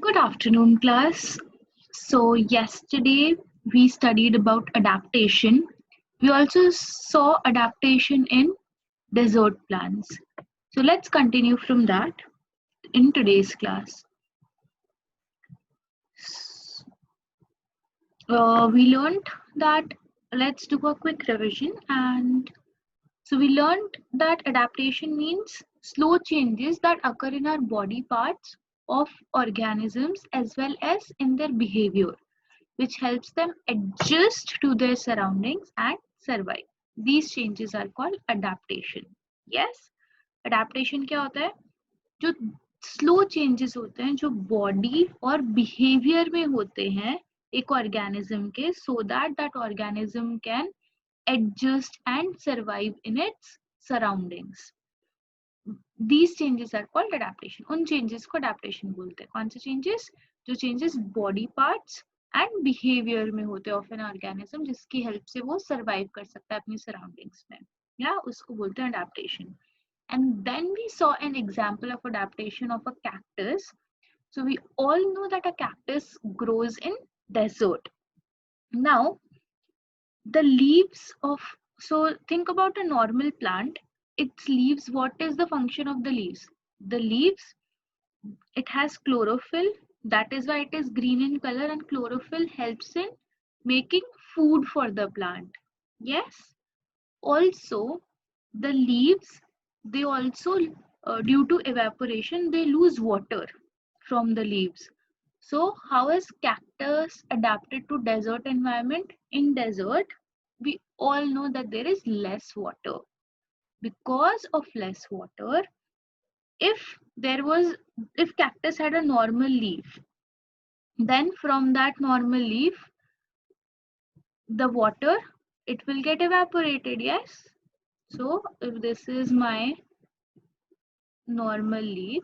Good afternoon, class. So, yesterday we studied about adaptation. We also saw adaptation in desert plants. So, let's continue from that in today's class. We learned that, let's do a quick revision. And so, we learned that adaptation means slow changes that occur in our body parts of organisms as well as in their behavior, which helps them adjust to their surroundings and survive. These changes are called adaptation. Yes, adaptation क्या होता है? जो slow changes होते हैं जो body और behaviour में होते हैं एक ऑर्गेनिज्म के, so that organism can adjust and survive in its surroundings. These changes are called adaptation. उन changes को adaptation बोलते हैं. कौन से changes? जो changes body parts and behavior में होते हैं of an organism, जिसकी help से वो survive कर सकता है अपनी surroundings में, या उसको बोलते हैं adaptation. And then we saw an example of adaptation of a cactus. So we all know that a cactus grows in desert. Now the leaves of, so think about a normal plant. Its leaves, what is the function of the leaves? The leaves, it has chlorophyll. That is why it is green in color, and chlorophyll helps in making food for the plant. Yes. Also, the leaves, they also, due to evaporation, they lose water from the leaves. So how is cactus adapted to desert environment? In desert, we all know that there is less water. Because of less water, if cactus had a normal leaf, then from that normal leaf, the water, it will get evaporated. Yes. So if this is my normal leaf,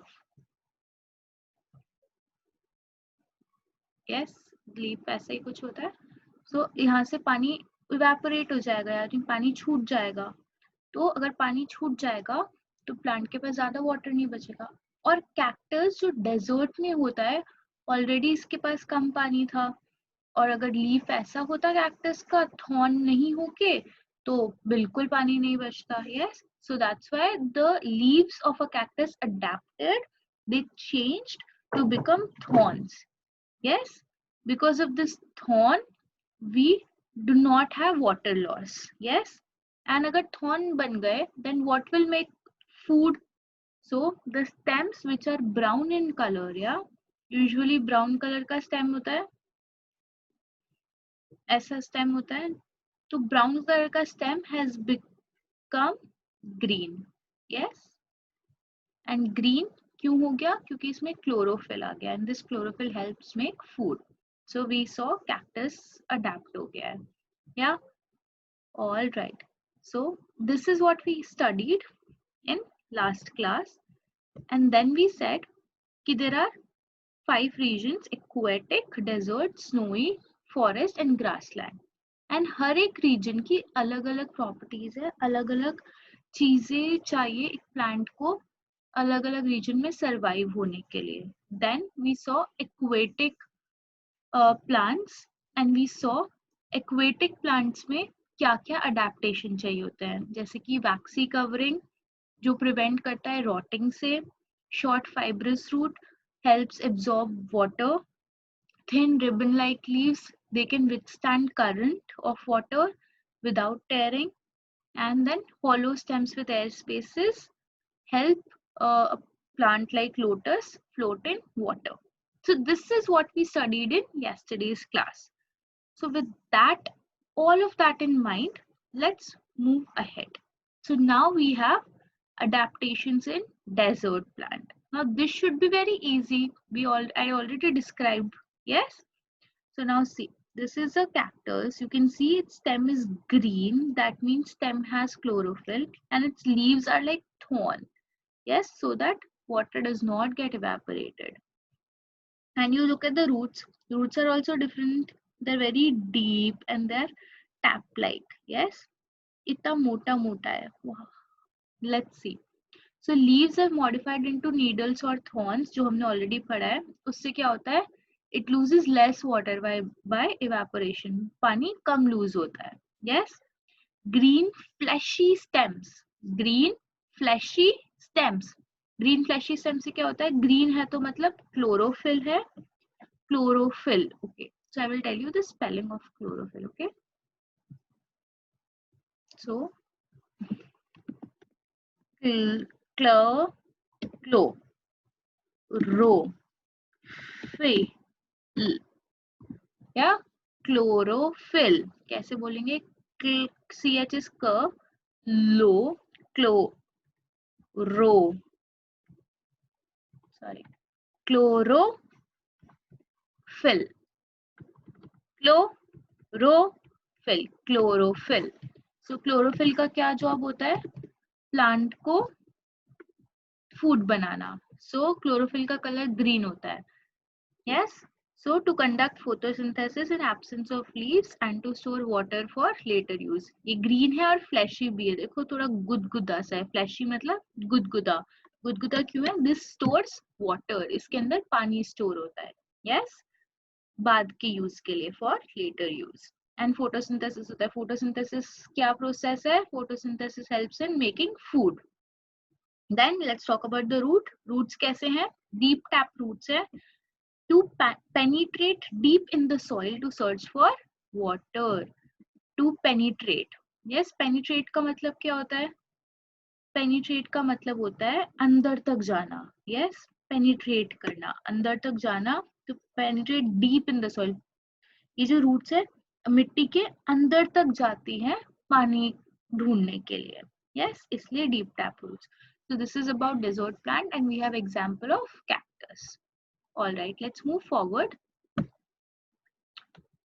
yes, leaf ऐसा ही कुछ होता है. So यहाँ से पानी evaporate हो जाएगा, यानी पानी छूट जाएगा. तो अगर पानी छूट जाएगा तो प्लांट के पास ज्यादा वाटर नहीं बचेगा. और कैक्टस जो डेजर्ट में होता है, ऑलरेडी इसके पास कम पानी था, और अगर लीफ ऐसा होता कैक्टस का, थॉर्न नहीं होके, तो बिल्कुल पानी नहीं बचता. Yes, so that's why the leaves of a cactus adapted, they changed to become thorns. Yes, because of this thorn we do not have water loss. Yes, and agar thorn ban gaye, then what will make food? So the stems which are brown in color, yeah, usually brown color का stem होता है, ऐसा stem होता है. तो brown color का stem has become green. Yes, and green क्यों हो गया? क्योंकि इसमें chlorophyll आ गया, and this chlorophyll helps make food. So we saw cactus adapt हो गया है. Yeah, all right. So this is what we studied in last class, and then we said कि there are 5 regions: aquatic, desert, snowy, forest and grassland. And हर एक region की अलग अलग properties है, अलग अलग चीजें चाहिए एक plant को अलग अलग region में survive होने के लिए. Then we saw aquatic plants, and we saw aquatic plants में क्या क्या adaptation चाहिए होते हैं, जैसे कि waxy covering जो prevent करता है rotting से, short fibrous root helps absorb water, thin ribbon like leaves, they can withstand current of water without tearing, and then hollow stems with air spaces help a plant like lotus float in water. So this is what we studied in yesterday's class. So with that, all of that in mind, let's move ahead. So now we have adaptations in desert plant. Now this should be very easy. I already described. Yes. So now see, this is a cactus. You can see its stem is green. That means stem has chlorophyll, and its leaves are like thorn. Yes, so that water does not get evaporated. And you look at the roots. Roots are also different. They're very deep and they're tap-like. Yes, इतना मोटा मोटा है. Wow. Let's see. So leaves are modified into needles और thorns, जो हमने already पढ़ा है। उससे क्या होता है, it loses less water by evaporation, पानी कम लूज होता है। Yes. Green fleshy stems, green fleshy stems, green fleshy stem से क्या होता है, ग्रीन है तो मतलब क्लोरोफिल है, chlorophyll. Okay, so I will tell you the spelling of chlorophyll. Okay, so cl clo ro फिल, या क्लोरोफिल कैसे बोलेंगे, सी एच इज क, लो, क्लो रो, sorry, chlorophyll, chlorophyll, chlorophyll. So chlorophyll का क्या जॉब होता है, प्लांट को फूड बनाना। सो क्लोरोफिल का कलर ग्रीन होता है। Yes. So to conduct photosynthesis in absence of leaves and to store water for later use. ये green है और fleshy भी है, देखो थोड़ा गुदगुदा सा है, fleshy मतलब गुदगुदा, गुदगुदा क्यों है, this stores water, इसके अंदर पानी store होता है। Yes. बाद के use के लिए, for later use. And photosynthesis होता है, photosynthesis क्या process है, photosynthesis helps in making food. Then let's talk about the root. Roots कैसे हैं, deep tap roots है, to penetrate deep in the soil to search for water. To penetrate. Yes, penetrate का मतलब क्या होता है, penetrate का मतलब होता है अंदर तक जाना। Yes, penetrate करना, अंदर तक जाना, to penetrate deep in the soil. ये जो roots है मिट्टी के अंदर तक जाती हैं पानी ढूंढने के लिए। Yes, इसलिए deep tap roots. So this is about desert plant and we have example of cactus. All right, let's move forward.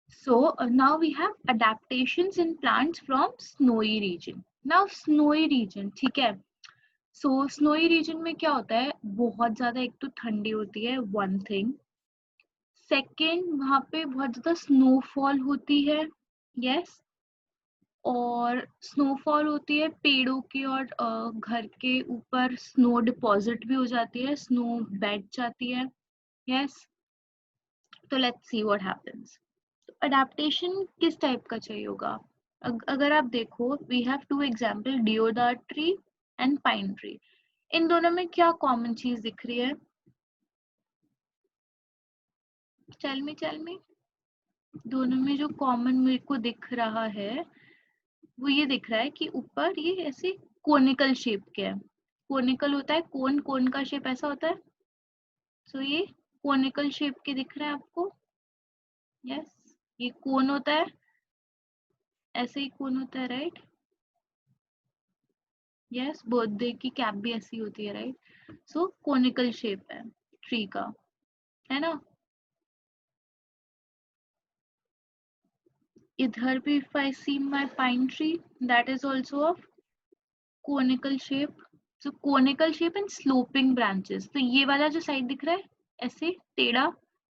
So now we have adaptations in plants from snowy region. Now snowy region, ठीक है। So snowy region में क्या होता है, बहुत ज्यादा एक तो ठंडी होती है, one thing. Second, वहाँ पे बहुत ज्यादा snowfall होती है, yes. और snowfall होती है पेड़ों के और घर के ऊपर snow deposit भी हो जाती है, snow बैठ जाती है, yes. तो let's see what happens. Adaptation किस टाइप का चाहिए होगा, अगर आप देखो we have two example, deodar tree and pine tree. इन दोनों में क्या कॉमन चीज दिख रही है, टेल मी, दोनों में जो कॉमन मेरे को दिख रहा है वो ये दिख रहा है कि ऊपर ये ऐसे कोनिकल शेप के है, कोनिकल होता है, कोन, कोन का शेप ऐसा होता है, सो ये कोनिकल शेप के दिख रहा है आपको। यस, ये कोन होता है, ऐसे ही कोन होता है, राइट। यस, बर्थडे की कैप भी ऐसी होती है, राइट। सो कोनिकल शेप है ट्री का, है ना। इधर भी if I see my pine tree, that is also of conical shape. So conical shape and sloping branches, तो ये वाला जो साइड दिख रहा है ऐसे टेढ़ा,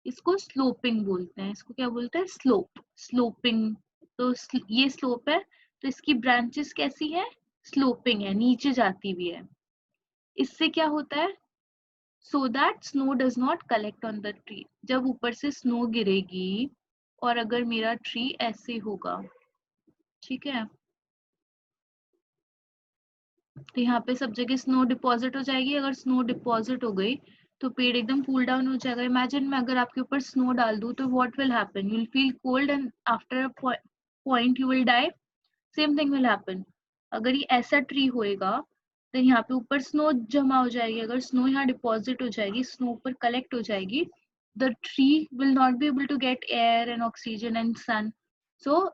इसको स्लोपिंग बोलते हैं, इसको क्या बोलते हैं, स्लोप, स्लोपिंग। तो ये स्लोप है, तो इसकी ब्रांचेस कैसी है, स्लोपिंग है, नीचे जाती हुई है। इससे क्या होता है, so that snow does not collect on the tree. जब ऊपर से स्नो गिरेगी और अगर मेरा ट्री ऐसे होगा, ठीक है, तो यहाँ पे सब जगह स्नो डिपॉजिट हो जाएगी। अगर स्नो डिपॉजिट हो गई तो पेड़ एकदम कूल डाउन हो जाएगा। इमेजिन मैं अगर आपके ऊपर स्नो डाल दूं तो what will happen, you will feel cold and after a point you will die. Same thing will happen. अगर ये ऐसा ट्री होएगा तो यहाँ पे ऊपर स्नो जमा हो जाएगी, अगर स्नो यहाँ डिपॉजिट हो जाएगी, स्नो ऊपर कलेक्ट हो जाएगी, the tree will not be able to get air and oxygen and sun, so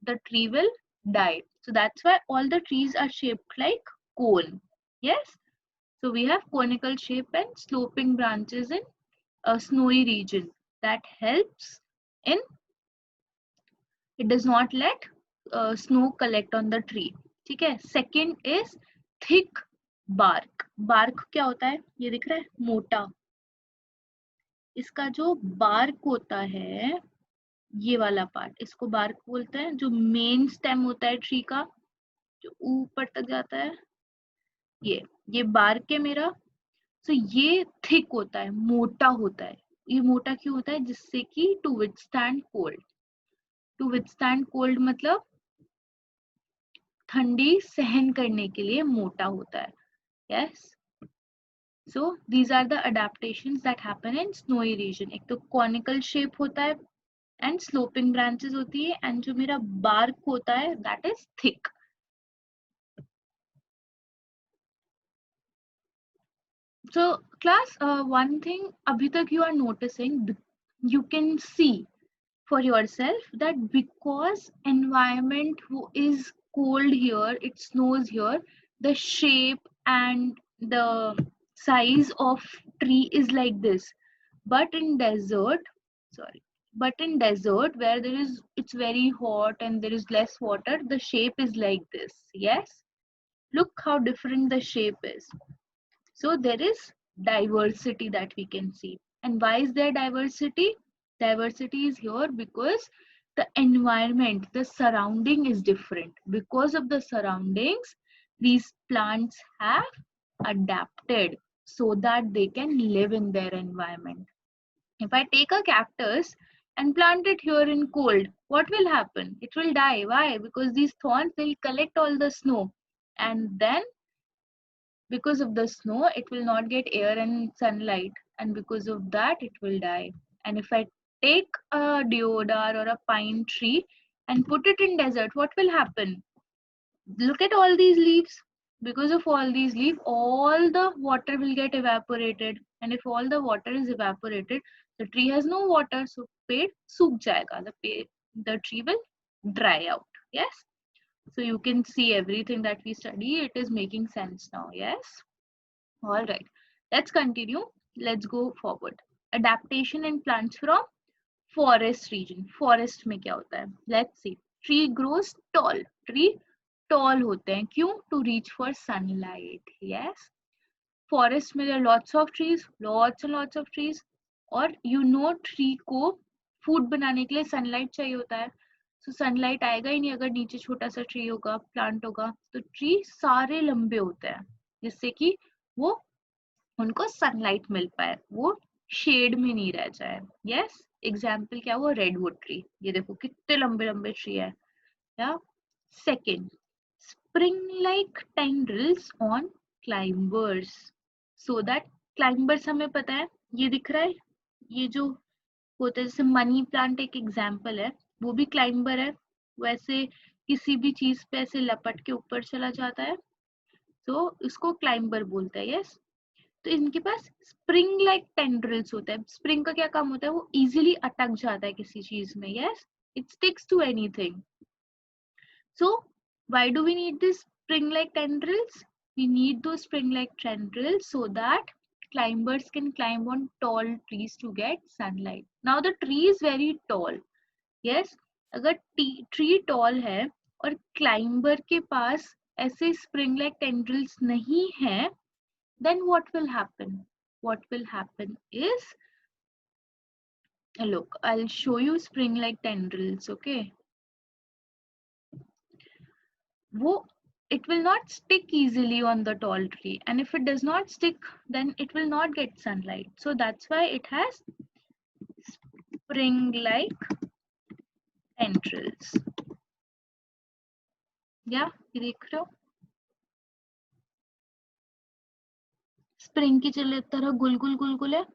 the tree will die. So that's why all the trees are shaped like cone. Yes, so we have conical shape and sloping branches in a snowy region that helps in, it does not let snow collect on the tree. ठीक है। second is thick bark. bark क्या होता है, ये दिख रहा है मोटा, इसका जो बार्क होता है, ये वाला पार्ट, इसको बार्क बोलते हैं। जो मेन स्टेम होता है ट्री का, जो ऊपर तक जाता है, ये बार्क है मेरा। तो ये थिक होता है, मोटा होता है। ये मोटा क्यों होता है? जिससे कि to withstand cold. To withstand cold मतलब ठंडी सहन करने के लिए मोटा होता है। Yes, so these are the adaptations that happen in snowy region. एक तो कॉनिकल शेप होता है एंड स्लोपिंग ब्रांचेस होती है, एंड जो मेरा बार्क होता है that is thick. So class, one thing abhi tak you are noticing, you can see for yourself that because environment is cold here, it snows here, the shape and the size of tree is like this. But in desert, sorry, but in desert where there is, it's very hot and there is less water, the shape is like this. Yes, look how different the shape is. So there is diversity that we can see. And why is there diversity? Diversity is here because the environment, the surrounding is different. Because of the surroundings, these plants have adapted so that they can live in their environment. If I take a cactus and plant it here in cold, what will happen? It will die. Why? Because these thorns, they'll collect all the snow, and then because of the snow it will not get air and sunlight, and because of that it will die. And if I take a deodar or a pine tree and put it in desert, what will happen? Look at all these leaves. Because of all these leaves, all the water will get evaporated, and if all the water is evaporated, the tree has no water, so पेड़ सूख जाएगा. The tree will dry out. Yes, so you can see everything that we study, it is making sense now. Yes. All right, let's continue. Let's go forward. Adaptation in plants from forest region. Forest में क्या होता है? Let's see. Tree grows tall. Tree tall होते हैं. क्यों? To reach for sunlight. Yes. Forest में there are lots of trees, lots and lots of trees. और you know tree को food बनाने के लिए sunlight चाहिए होता है. So sunlight आएगा ही नहीं अगर नीचे छोटा सा tree होगा, plant होगा. तो tree सारे लंबे होते हैं जिससे कि वो उनको सनलाइट मिल पाए, वो शेड में नहीं रह जाए. यस, एग्जाम्पल क्या हुआ? Redwood tree. ये देखो कितने लंबे लंबे ट्री है. या second, spring like tendrils on climbers, so that climbers हमें पता है ये दिख रहा है, ये जो होता है जैसे मनी प्लांट एक एग्जाम्पल है, वो भी क्लाइंबर है. वैसे किसी भी चीज पे ऐसे लपट के ऊपर चला जाता है तो इसको क्लाइंबर बोलते हैं. यस, तो इनके पास स्प्रिंग लाइक टेंड्रिल्स होता है. स्प्रिंग का क्या काम होता है? वो इजीली अटक जाता है किसी चीज में. Yes, it sticks to anything. So why do we need this spring like tendrils? We need those spring like tendrils so that climbers can climb on tall trees to get sunlight. Now the tree is very tall. Yes, अगर tree tall है और climber के पास ऐसे spring like tendrils नहीं है, then what will happen? What will happen is, look, I'll show you spring like tendrils. Okay, it will not stick easily on the tall tree, and if it does not stick, then it will not get sunlight. So that's why it has spring like tendrils. Yeah, ये देख रहे हो spring की तरह गुल गुल गुल गुल है.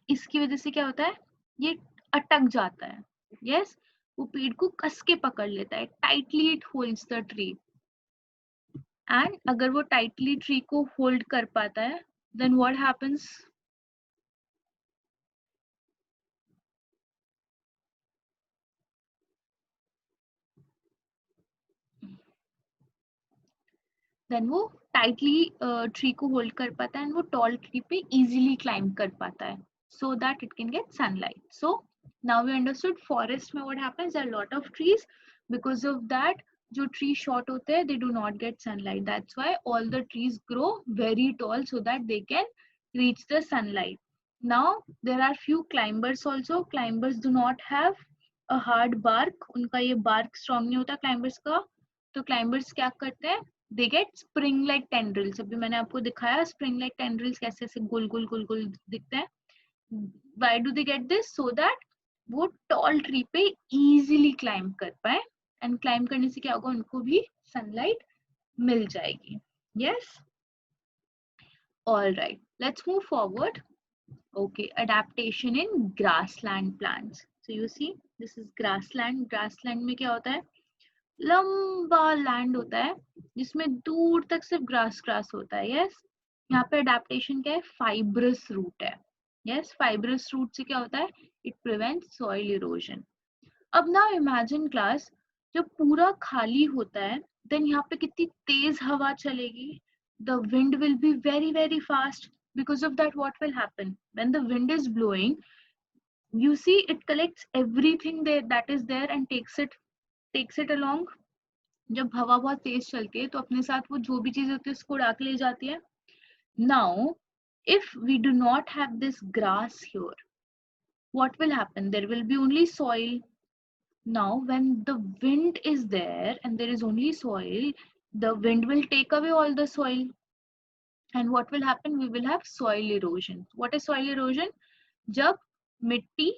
इसकी वजह से क्या होता है? ये अटक जाता है. यस, वो पेड़ को कस के पकड़ लेता है. Tightly it holds the tree. And अगर वो टाइटली ट्री को होल्ड कर पाता है, देन व्हाट हैपेंस? देन वो टाइटली ट्री को होल्ड कर पाता है एंड वो टॉल ट्री पे इजीली क्लाइंब कर पाता है, so that it can get sunlight. So now we understood forest में what happens, there are lot of trees, because of that जो ट्री शॉर्ट होते हैं, they do not gate sunlight. That's why all the trees grow very tall so that they can reach the sunlight. Now there are few climbers also. Climbers do not have a hard bark. उनका ये bark strong नहीं होता climbers का. तो climbers क्या करते हैं? they get spring like tendrils. अभी मैंने आपको दिखाया spring like tendrils कैसे ऐसे गोल गोल गोल गोल दिखते हैं. Why do they get this? So that वो tall tree पे easily climb कर पाए, and climb करने से क्या होगा, उनको भी sunlight मिल जाएगी. Yes. All right. Let's move forward. Okay, adaptation in grassland plants. So you see, this is grassland. Grassland में क्या होता है? लंबा लैंड होता है जिसमें दूर तक सिर्फ ग्रास ग्रास होता है. यस, यहाँ पे अडेप्टेशन क्या है, फाइब्रस रूट है. यस, फाइब्रस रूट से क्या होता है, इट प्रिवेंट्स सॉइल इरोजन. अब ना इमेजिन क्लास, जब पूरा खाली होता है देन यहाँ पे कितनी तेज हवा चलेगी. The wind will be very very fast. Because of that, what will happen when the wind is blowing? You see, it collects everything there that is there and takes it along. जब हवा बहुत तेज चलती है तो अपने साथ वो जो भी चीज होती है उसको उड़ा के ले जाती है. Now, if we do not have this grass here, what will happen? There will be only soil. Now, when the wind is there and there is only soil, the wind will take away all the soil. And what will happen? We will have soil erosion. What is soil erosion? जब मिट्टी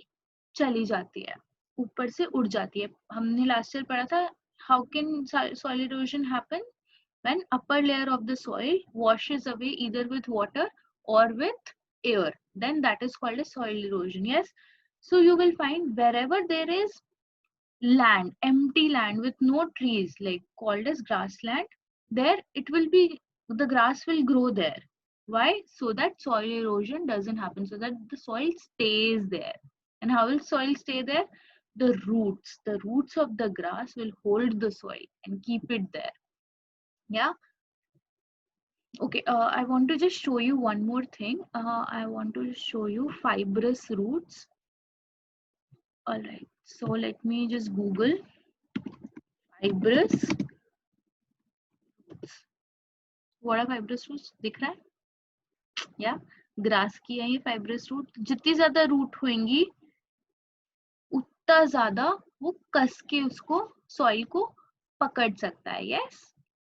चली जाती है, ऊपर से उड़ जाती है. हमने लास्ट ईयर पढ़ा था, how can soil erosion happen? When upper layer of the soil washes away either with water or with air, then that is called as soil erosion. Yes, so you will find wherever there is land, empty land with no trees, like called as grassland, there it will be, the grass will grow there. Why? So that soil erosion doesn't happen, so that the soil stays there. And how will soil stay there? The roots of the grass will hold the soil and keep it there. Yeah. Okay, I want to just show you one more thing. I want to show you fibrous roots. All right, so let me just Google fibrous roots. What are fibrous roots? दिख रहा है? Yeah, grass की है ये fibrous root. जितनी ज्यादा root होंगी उतना ज्यादा वो कस के उसको सॉइल को पकड़ सकता है. Yes,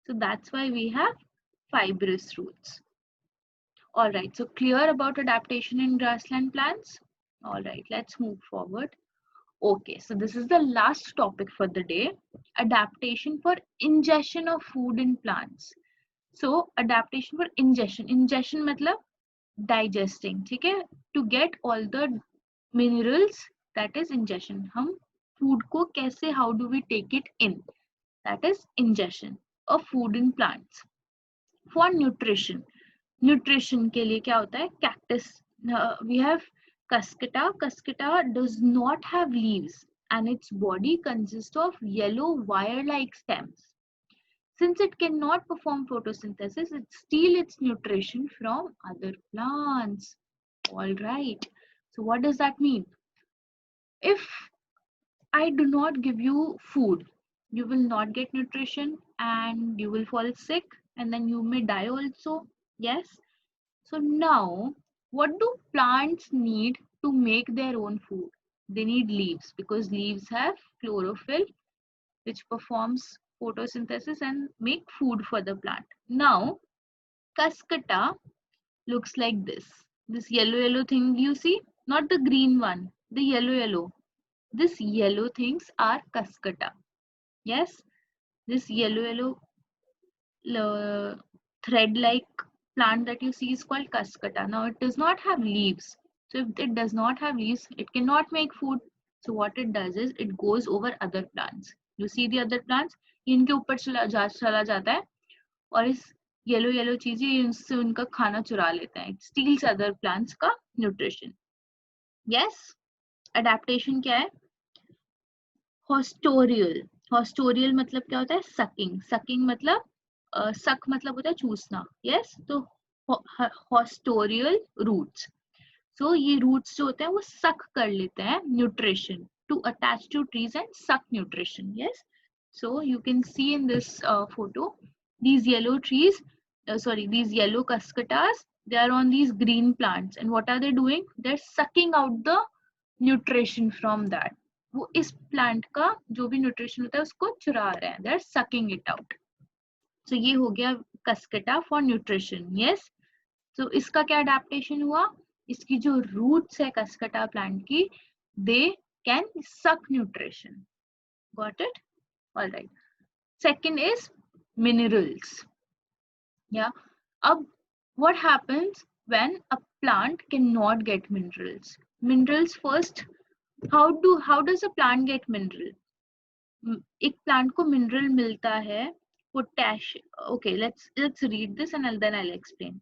so that's why we have fibrous roots. All right, so clear about adaptation in grassland plants? All right, let's move forward. Okay, so this is the last topic for the day, adaptation for ingestion of food in plants. So adaptation for ingestion. Ingestion मतलब digesting, ठीक है? To get all the minerals, that is ingestion. हम food को कैसे, how do we take it in? That is ingestion of food in plants. For nutrition. Nutrition के लिए क्या होता है? Cactus. We have Cuscuta. Cuscuta does not have leaves and its body consists of yellow wire-like stems. Since it cannot perform photosynthesis, it steals its nutrition from other plants. All right. So what does that mean? If I do not give you food, you will not get nutrition and you will fall sick and then you may die also. Yes. So now, what do plants need to make their own food? They need leaves because leaves have chlorophyll which performs photosynthesis and make food for the plant. Now, Cuscuta looks like this. This yellow thing you see, not the green one, the yellow. This yellow things are Cuscuta. Yes, this yellow thread-like plant that you see is called Cuscuta. Now it does not have leaves. So if it does not have leaves, it cannot make food. So what it does is it goes over other plants. You see the other plants, इनके ऊपर चला जाता है और इस yellow चीजें इनसे उनका खाना चुरा लेता है. It steals other plants का nutrition. Yes, adaptation क्या है? Hostorial मतलब क्या होता है? Sucking मतलब suck मतलब होता है चूसना. Yes, तो hostorial roots. So ये roots जो होते हैं वो suck कर लेते हैं nutrition to attach to trees and suck nutrition. Yes, so you can see in this photo these yellow trees, these yellow cuscutas, they are on these green plants and what are they doing? They're sucking out the nutrition from that. वो इस plant का जो भी nutrition होता है उसको चुरा रहे हैं. They're sucking it out. So ये हो गया कस्केटा फॉर न्यूट्रिशन. यस, तो इसका क्या अडेप्टेशन हुआ, इसकी जो रूट्स है कस्केटा प्लांट की, दे कैन सक nutrition. Got it? Alright. Second is minerals. Yeah. What happens when a plant cannot get minerals? Minerals first. How does a plant get mineral? एक प्लांट को मिनरल मिलता है potassium. Okay, let's read this and then I'll explain.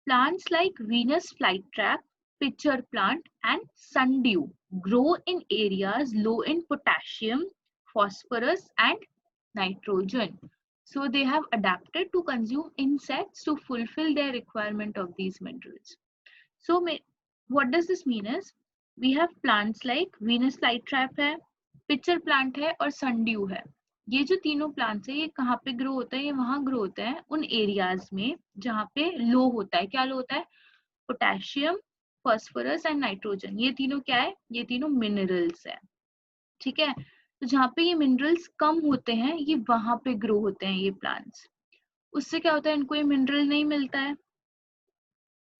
Plants like Venus flytrap, pitcher plant, and sundew grow in areas low in potassium, phosphorus, and nitrogen. So they have adapted to consume insects to fulfill their requirement of these minerals. So what does this mean is, we have plants like Venus flytrap है, pitcher plant है और sundew है. ये जो तीनों plants है, ये कहाँ पे ग्रो होता है? ये वहां ग्रो होता है उन एरियाज में जहाँ पे लो होता है. क्या लो होता है? Potassium, phosphorus and nitrogen. ये तीनों क्या है? ये तीनों मिनरल्स है. ठीक है. तो जहाँ पे ये मिनरल्स कम होते हैं, ये वहां पे ग्रो होते हैं ये प्लांट्स. उससे क्या होता है? इनको ये मिनरल नहीं मिलता है,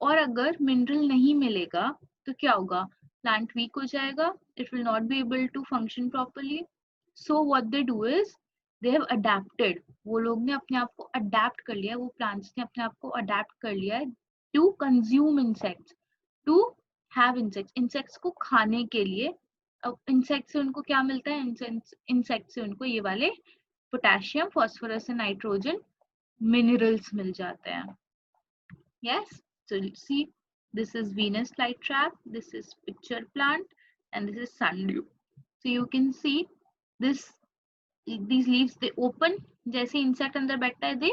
और अगर मिनरल नहीं मिलेगा तो क्या होगा? प्लांट वीक हो जाएगा. It will not be able to function properly. So what they do is, they have adapted. वो लोग ने अपने आप को अडेप्ट कर लिया, वो प्लांट्स ने अपने आप को अडेप्ट कर लिया है to consume insects, to have insects, insects को खाने के लिए. अब इंसेक्ट से उनको क्या मिलता है? इंसेक्ट से उनको ये वाले potassium, phosphorus and nitrogen minerals मिल जाते हैं. Yes, so see, this is Venus flytrap, this is pitcher plant, and this is sundew. So you can see this, these leaves, they open. जैसे insect अंदर बैठता है, they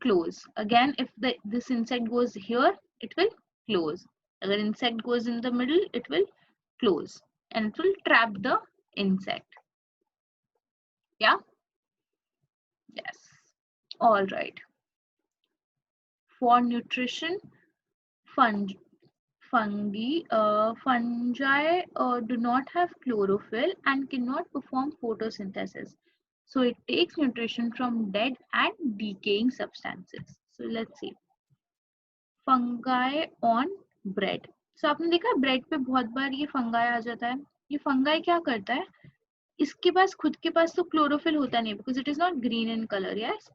close. Again, if this insect goes here, it will close. अगर insect goes in the middle, it will close, and it will trap the insect. Yeah. Yes. All right. For nutrition, fungi do not have chlorophyll and cannot perform photosynthesis. So it takes nutrition from dead and decaying substances. So let's see. Fungi on bread. So आपने देखा bread पे बहुत बार ये fungi आ जाता है. ये fungi क्या करता है? इसके पास खुद के पास तो chlorophyll होता नहीं, because it is not green in color. Yes.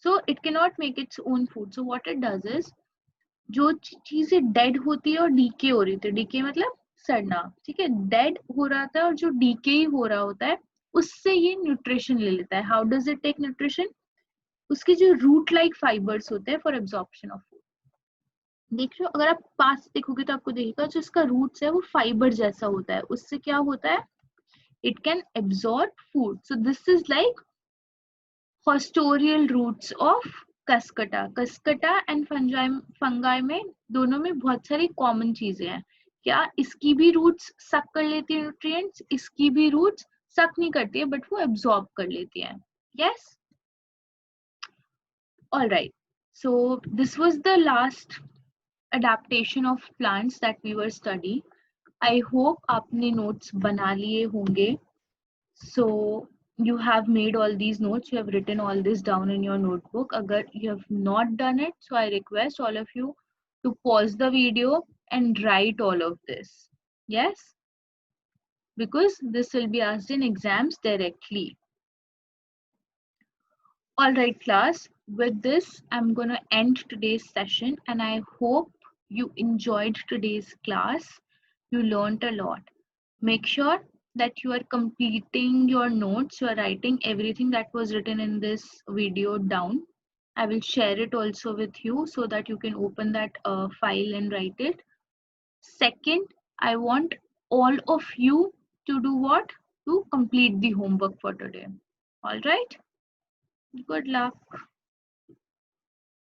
So it cannot make its own food. So what it does is, जो चीजें डेड होती है और डीके हो रही थी, डीके मतलब सड़ना, ठीक है, डेड हो रहा था और जो डीके हो रहा होता है उससे ये न्यूट्रिशन ले लेता है. How does it take nutrition? उसके जो रूट लाइक फाइबर्स होते हैं फॉर एब्जॉर्प्शन ऑफ फूड. देख रहे हो, अगर आप पास देखोगे तो आपको देखिएगा जो इसका रूट्स है वो फाइबर जैसा होता है. उससे क्या होता है? It can absorb food. So this is like haustorial roots of cuscuta. Cuscuta and fungi में दोनों में बहुत सारी कॉमन चीजें हैं. क्या इसकी भी रूट्स सक कर लेती है न्यूट्रिएंट्स? इसकी भी रूट्स सक नहीं करती है, बट वो एब्जॉर्ब कर लेती हैं. Yes. Alright. So this was the last adaptation of plants that we were studying. I hope आपने notes बना लिए होंगे. So you have made all these notes, you have written all this down in your notebook. Agar you have not done it, so I request all of you to pause the video and write all of this. Yes, because this will be asked in exams directly. All right class, with this I'm going to end today's session, and I hope you enjoyed today's class. You learned a lot. Make sure that you are completing your notes, you are writing everything that was written in this video down. I will share it also with you so that you can open that file and write it. Second, I want all of you to do what? To complete the homework for today. All right. Good luck.